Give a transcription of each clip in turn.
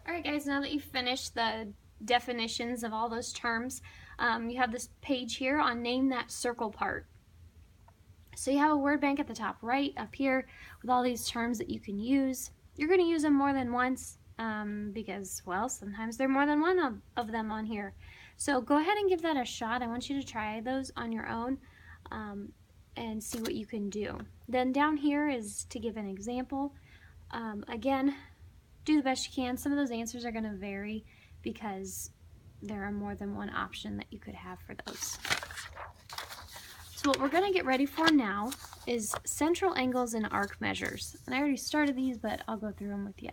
Alright guys, now that you've finished the definitions of all those terms, you have this page here on name that circle part. So you have a word bank at the top right up here with all these terms that you can use. You're going to use them more than once because, well, sometimes there are more than one of them on here. So go ahead and give that a shot. I want you to try those on your own and see what you can do. Then down here is to give an example. Again, do the best you can. Some of those answers are going to vary because there are more than one option that you could have for those. So what we're going to get ready for now is central angles and arc measures. And I already started these, but I'll go through them with you.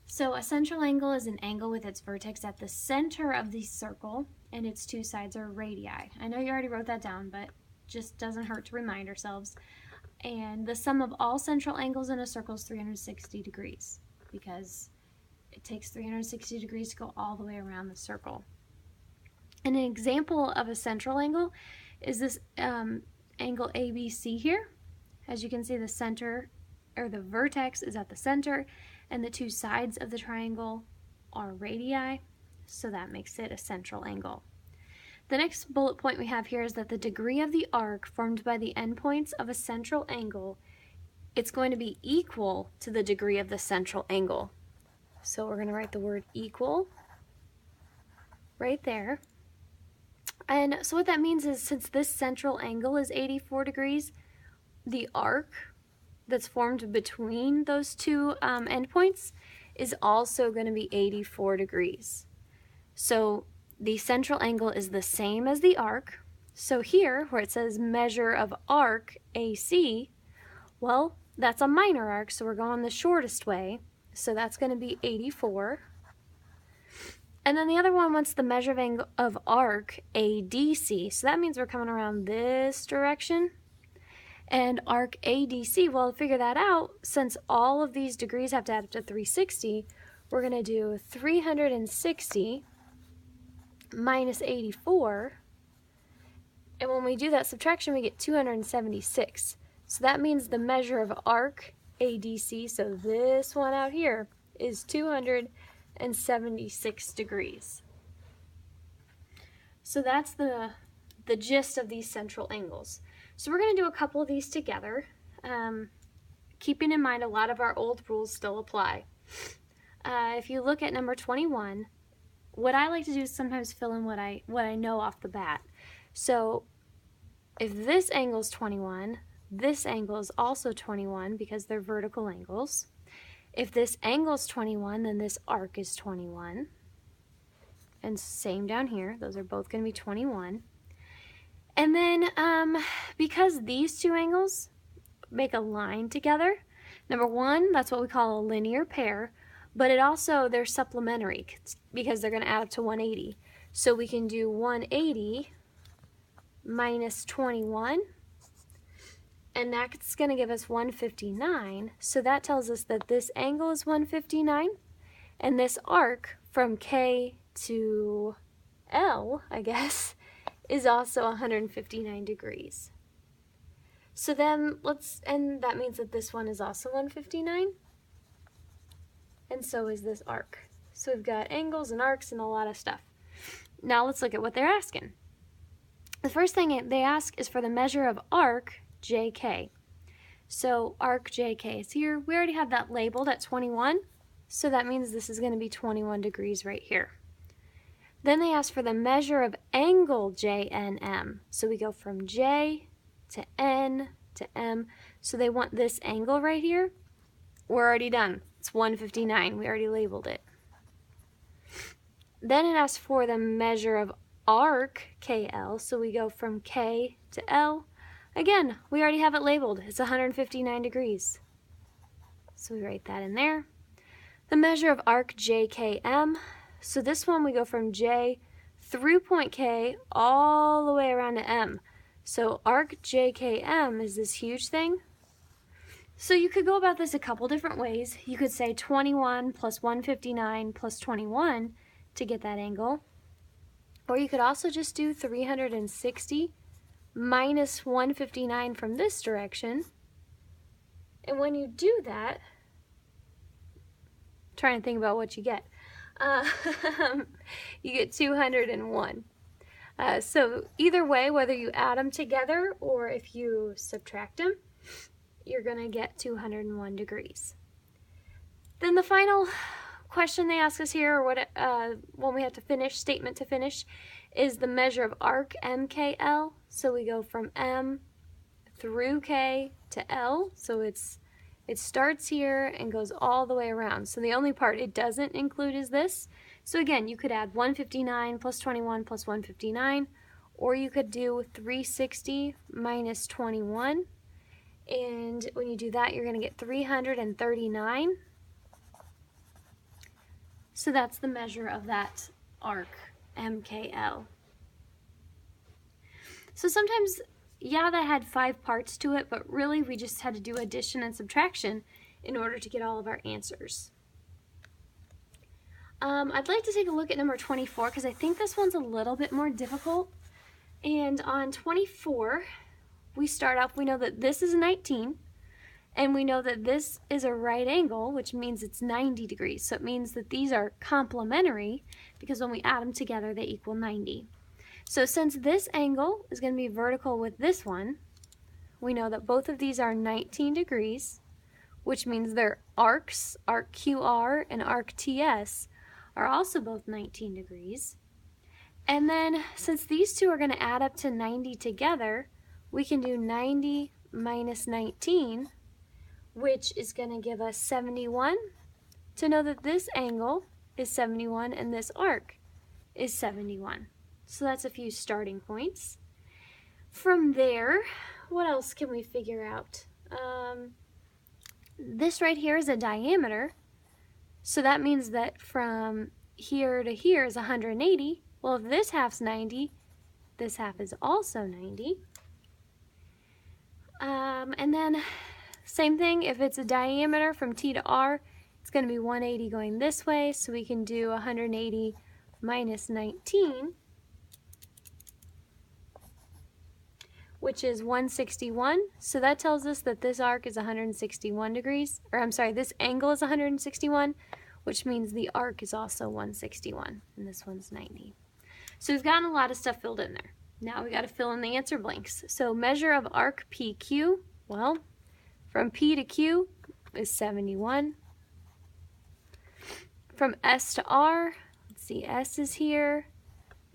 So a central angle is an angle with its vertex at the center of the circle and its two sides are radii. I know you already wrote that down, but just doesn't hurt to remind ourselves. And the sum of all central angles in a circle is 360 degrees because it takes 360 degrees to go all the way around the circle. And an example of a central angle is this angle ABC here. As you can see, the center or the vertex is at the center and the two sides of the triangle are radii, so that makes it a central angle. The next bullet point we have here is that the degree of the arc formed by the endpoints of a central angle, it's going to be equal to the degree of the central angle. So we're going to write the word equal right there. And so what that means is since this central angle is 84 degrees, the arc that's formed between those two endpoints is also going to be 84 degrees. So the central angle is the same as the arc. So here, where it says measure of arc AC, well, that's a minor arc, so we're going the shortest way. So that's going to be 84. And then the other one wants the measure of arc ADC. So that means we're coming around this direction. And arc ADC, well, to figure that out, since all of these degrees have to add up to 360, we're going to do 360 minus 84. And when we do that subtraction, we get 276. So that means the measure of arc ADC, so this one out here, is 276 degrees. So that's the gist of these central angles. So we're going to do a couple of these together, keeping in mind a lot of our old rules still apply. If you look at number 21, what I like to do is sometimes fill in what I know off the bat. So if this angle is 21, this angle is also 21 because they're vertical angles. If this angle is 21, then this arc is 21. And same down here, those are both going to be 21. And then because these two angles make a line together, number one, that's what we call a linear pair, but it also, they're supplementary because they're going to add up to 180. So we can do 180 minus 21, and that's going to give us 159. So that tells us that this angle is 159, and this arc from K to L, I guess, is also 159 degrees. So then and that means that this one is also 159, and so is this arc. So we've got angles and arcs and a lot of stuff. Now let's look at what they're asking. The first thing they ask is for the measure of arc JK. So arc JK is here. We already have that labeled at 21, so that means this is going to be 21 degrees right here. Then they ask for the measure of angle JNM. So we go from J to N to M. So they want this angle right here. We're already done. It's 159. We already labeled it. Then it asks for the measure of arc KL. So we go from K to L. Again, we already have it labeled. It's 159 degrees. So we write that in there. The measure of arc JKM. So this one we go from J through point K all the way around to M. So arc JKM is this huge thing. So you could go about this a couple different ways. You could say 21 plus 159 plus 21 to get that angle. Or you could also just do 360 minus 159 from this direction. And when you do that, trying to think about what you get. you get 201. So either way, whether you add them together or if you subtract them, you're going to get 201 degrees. Then the final question they ask us here, or what when we have to finish, statement to finish, is the measure of arc MKL. So we go from M through K to L. So it starts here and goes all the way around. So the only part it doesn't include is this. So again, you could add 159 plus 21 plus 159, or you could do 360 minus 21. And when you do that, you're going to get 339. So that's the measure of that arc, MKL. So sometimes, yeah, that had 5 parts to it, but really we just had to do addition and subtraction in order to get all of our answers. I'd like to take a look at number 24 because I think this one's a little bit more difficult. And on 24, we start off, we know that this is 19, and we know that this is a right angle, which means it's 90 degrees. So it means that these are complementary because when we add them together, they equal 90. So since this angle is going to be vertical with this one, we know that both of these are 19 degrees, which means their arcs, arc QR and arc TS, are also both 19 degrees. And then since these two are going to add up to 90 together, we can do 90 minus 19, which is going to give us 71, to know that this angle is 71 and this arc is 71. So that's a few starting points. From there, what else can we figure out? This right here is a diameter, so that means that from here to here is 180. Well, if this half's 90, this half is also 90. And then same thing, if it's a diameter from T to R, it's going to be 180 going this way, so we can do 180 minus 19, which is 161. So that tells us that this arc is 161 degrees, or I'm sorry, this angle is 161, which means the arc is also 161, and this one's 90. So we've gotten a lot of stuff filled in there. Now we got to fill in the answer blanks. So measure of arc PQ, well, from P to Q is 71. From S to R, let's see, S is here,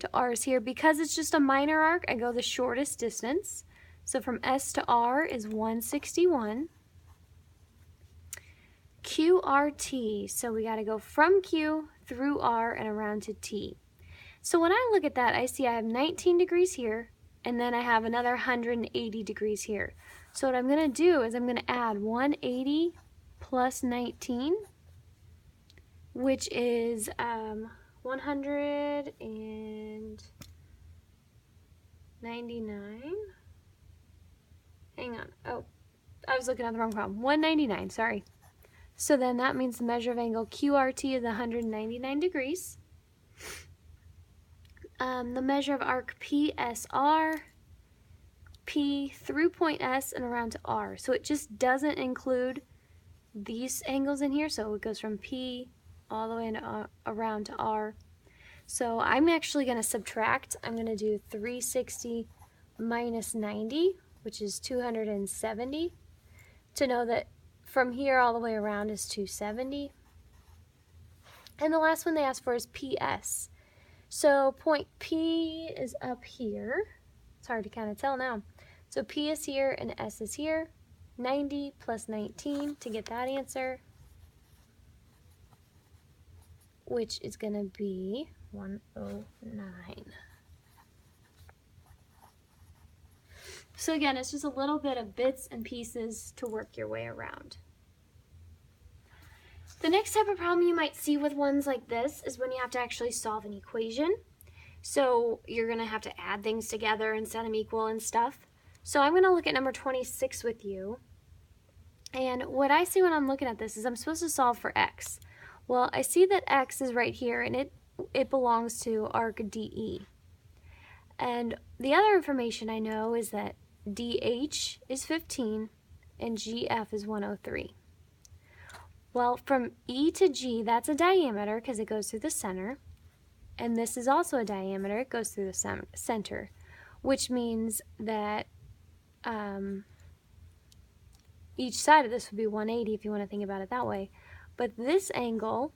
to R is here. Because it's just a minor arc, I go the shortest distance. So from S to R is 161. QRT, so we got to go from Q through R and around to T. So when I look at that, I see I have 19 degrees here, and then I have another 180 degrees here. So what I'm going to do is I'm going to add 180 plus 19, which is 199. Hang on. Oh, I was looking at the wrong problem. 199, sorry. So then that means the measure of angle QRT is 199 degrees. The measure of arc PSR, P through point S and around to R. So it just doesn't include these angles in here. So it goes from P all the way into, around to R. So I'm actually going to subtract. I'm going to do 360 minus 90, which is 270, to know that from here all the way around is 270. And the last one they asked for is PS. So point P is up here. It's hard to kind of tell now. So P is here and S is here. 90 plus 19 to get that answer, which is going to be 109. So again, it's just a little bit of bits and pieces to work your way around. The next type of problem you might see with ones like this is when you have to actually solve an equation. So you're going to have to add things together and set them equal and stuff. So I'm going to look at number 26 with you. And what I see when I'm looking at this is I'm supposed to solve for x. Well, I see that x is right here, and it belongs to arc DE. And the other information I know is that DH is 15 and GF is 103. Well, from E to G, that's a diameter because it goes through the center. And this is also a diameter, it goes through the center, which means that each side of this would be 180 if you want to think about it that way. But this angle,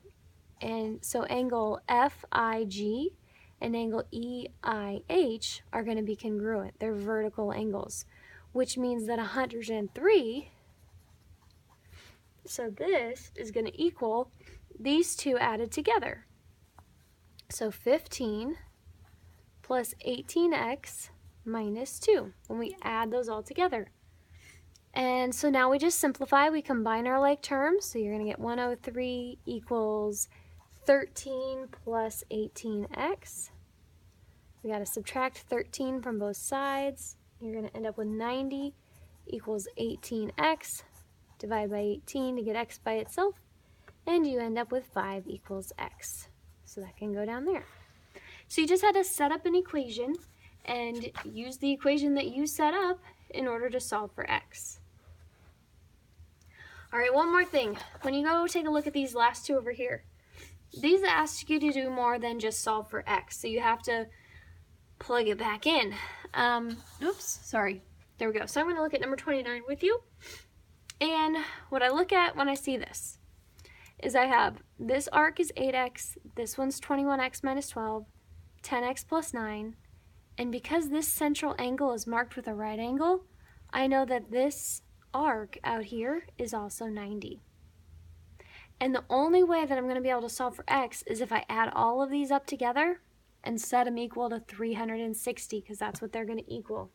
and so angle FIG and angle EIH are going to be congruent. They're vertical angles, which means that 103, so this is going to equal these two added together. So 15 plus 18x minus 2 when we add those all together. And so now we just simplify, we combine our like terms, so you're going to get 103 equals 13 plus 18x. We got to subtract 13 from both sides. You're going to end up with 90 equals 18x. Divide by 18 to get x by itself, and you end up with 5 equals x. So that can go down there. So you just had to set up an equation and use the equation that you set up in order to solve for x. All right, one more thing. When you go take a look at these last two over here, these ask you to do more than just solve for x. So you have to plug it back in. Oops, sorry. There we go. So I'm going to look at number 29 with you. And what I look at when I see this is I have this arc is 8x, this one's 21x minus 12, 10x plus 9, and because this central angle is marked with a right angle, I know that this arc out here is also 90. And the only way that I'm going to be able to solve for x is if I add all of these up together and set them equal to 360, because that's what they're going to equal.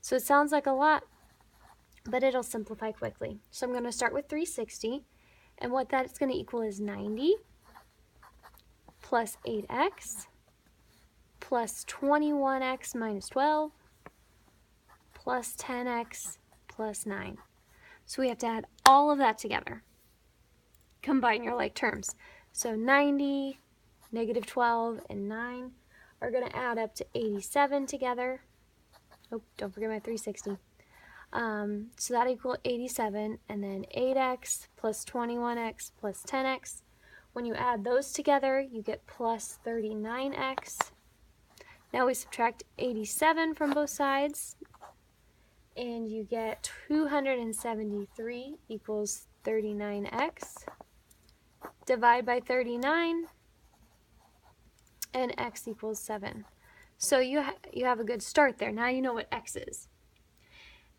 So it sounds like a lot, but it'll simplify quickly. So I'm going to start with 360. And what that's going to equal is 90 plus 8x plus 21x minus 12 plus 10x plus 9. So we have to add all of that together. Combine your like terms. So 90, negative 12, and 9 are going to add up to 87 together. Oh, don't forget my 360. So that equals 87, and then 8x plus 21x plus 10x. When you add those together, you get plus 39x. Now we subtract 87 from both sides, and you get 273 equals 39x. Divide by 39, and x equals 7. So you have a good start there. Now you know what x is.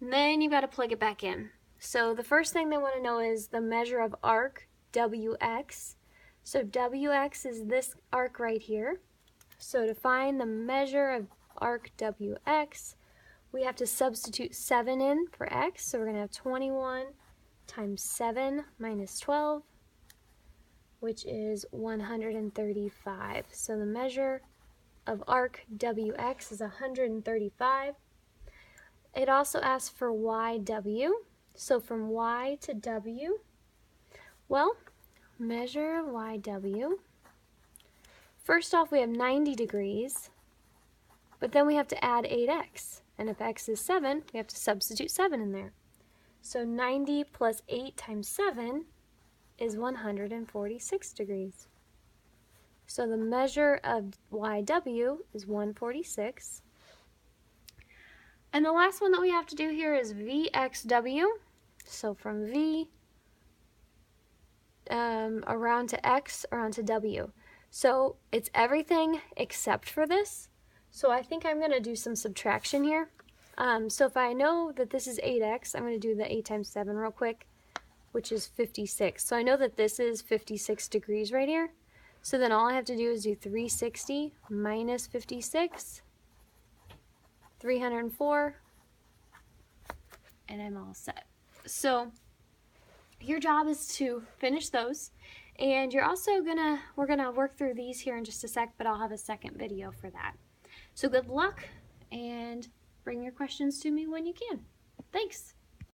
And then you got to plug it back in. So the first thing they want to know is the measure of arc, WX. So WX is this arc right here. So to find the measure of arc WX, we have to substitute 7 in for x. So we're going to have 21 times 7 minus 12, which is 135. So the measure of arc WX is 135. It also asks for YW. So from Y to W, well, measure YW. First off, we have 90 degrees, but then we have to add 8x. And if x is 7, we have to substitute 7 in there. So 90 plus 8 times 7 is 146 degrees. So the measure of YW is 146. And the last one that we have to do here is VXW. So from V around to X, around to W. So it's everything except for this. So I think I'm going to do some subtraction here. So if I know that this is 8x, I'm going to do the 8 times 7 real quick, which is 56. So I know that this is 56 degrees right here. So then all I have to do is do 360 minus 56, 304, and I'm all set. So your job is to finish those, and you're also we're gonna work through these here in just a sec, but I'll have a second video for that. So good luck, and bring your questions to me when you can. Thanks.